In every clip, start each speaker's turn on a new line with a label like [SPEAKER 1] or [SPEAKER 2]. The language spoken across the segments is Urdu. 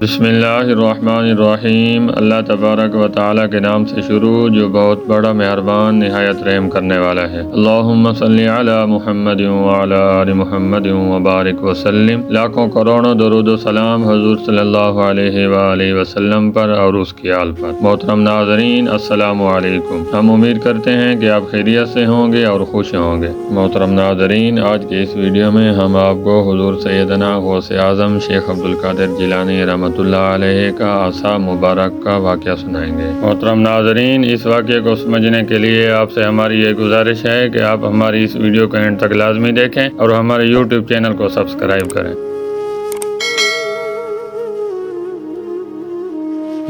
[SPEAKER 1] بسم اللہ الرحمن الرحیم۔ اللہ تبارک و تعالیٰ کے نام سے شروع جو بہت بڑا مہربان نہایت رحم کرنے والا ہے۔ اللہم صلی علی محمد وعلی آل محمد وبارک وسلم۔ لاکھوں کروڑوں درود و سلام حضور صلی اللہ علیہ وآلہ وسلم پر اور اس کی آل پر۔ محترم ناظرین السلام علیکم۔ ہم امید کرتے ہیں کہ آپ خیریت سے ہوں گے اور خوش ہوں گے۔ محترم ناظرین، آج کے اس ویڈیو میں ہم آپ کو حضور سیدنا غوث اعظم شیخ عبدالقادر جیلانی رحمۃ اللہ علیہ کا عصا مبارک کا واقعہ سنائیں گے۔ محترم ناظرین، اس واقعے کو سمجھنے کے لیے آپ سے ہماری یہ گزارش ہے کہ آپ ہماری اس ویڈیو کو اینڈ تک لازمی دیکھیں اور ہمارے یوٹیوب چینل کو سبسکرائب کریں۔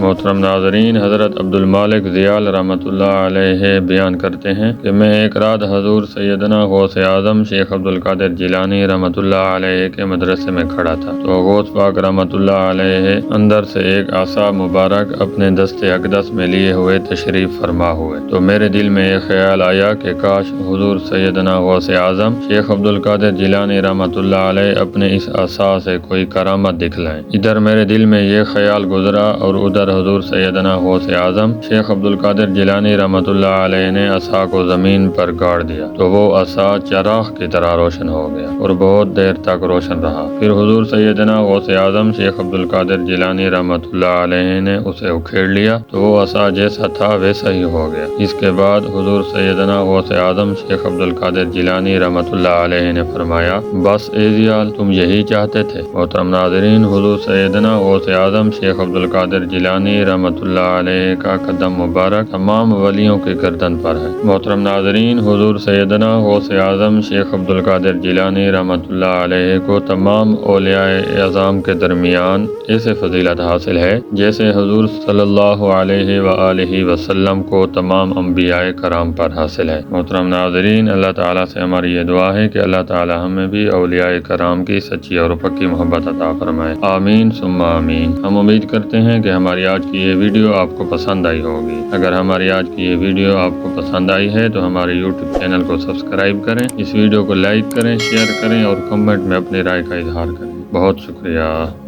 [SPEAKER 1] محترم ناظرین، حضرت عبدالمالک زیال رحمۃ اللہ علیہ بیان کرتے ہیں کہ میں ایک رات حضور سیدنا غوث اعظم شیخ عبدالقادر جیلانی رحمۃ اللہ علیہ کے مدرسے میں کھڑا تھا تو غوث پاک رحمۃ اللہ علیہ اندر سے ایک عصا مبارک اپنے دست اقدس میں لیے ہوئے تشریف فرما ہوئے تو میرے دل میں ایک خیال آیا کہ کاش حضور سیدنا غوث اعظم شیخ عبدالقادر جیلانی رحمۃ اللہ علیہ اپنے اس عصا سے کوئی کرامت دکھلائیں۔ ادھر میرے دل میں یہ خیال گزرا اور ادھر حضور سیدنا غوث اعظم شیخ عبدالقادر جیلانی رحمۃ اللہ علیہ نے عصا کو زمین پر گاڑ دیا تو وہ عصا چراغ کی طرح روشن ہو گیا اور بہت دیر تک روشن رہا۔ پھر حضور سیدنا غوث اعظم شیخ عبدالقادر جیلانی رحمۃ اللہ علیہ نے اسے اکھیڑ لیا تو وہ عصا جیسا تھا ویسا ہی ہو گیا۔ اس کے بعد حضور سیدنا غوث اعظم شیخ عبدالقادر جیلانی رحمۃ اللہ علیہ نے فرمایا، بس اے زیال، تم یہی چاہتے تھے؟ محترم ناظرین، حضور سیدنا غوث اعظم شیخ عبدالقادر جیلانی رحمۃ اللہ علیہ کا قدم مبارک تمام ولیوں کے گردن پر ہے۔ محترم ناظرین، حضور سیدنا غوث اعظم شیخ عبدالقادر جیلانی رحمۃ اللہ علیہ کو تمام اولیاء اعظام کے درمیان ایسے فضیلت حاصل ہے جیسے حضور صلی اللہ علیہ وآلہ وسلم کو تمام انبیاء کرام پر حاصل ہے۔ محترم ناظرین، اللہ تعالیٰ سے ہماری یہ دعا ہے کہ اللہ تعالیٰ ہمیں بھی اولیاء کرام کی سچی اور پکی محبت عطا فرمائے۔ آمین ثم آمین۔ ہم امید کرتے ہیں کہ ہماری آج کی یہ ویڈیو آپ کو پسند آئی ہوگی۔ اگر ہماری آج کی یہ ویڈیو آپ کو پسند آئی ہے تو ہمارے یوٹیوب چینل کو سبسکرائب کریں، اس ویڈیو کو لائک کریں، شیئر کریں اور کمنٹ میں اپنی رائے کا اظہار کریں۔ بہت شکریہ۔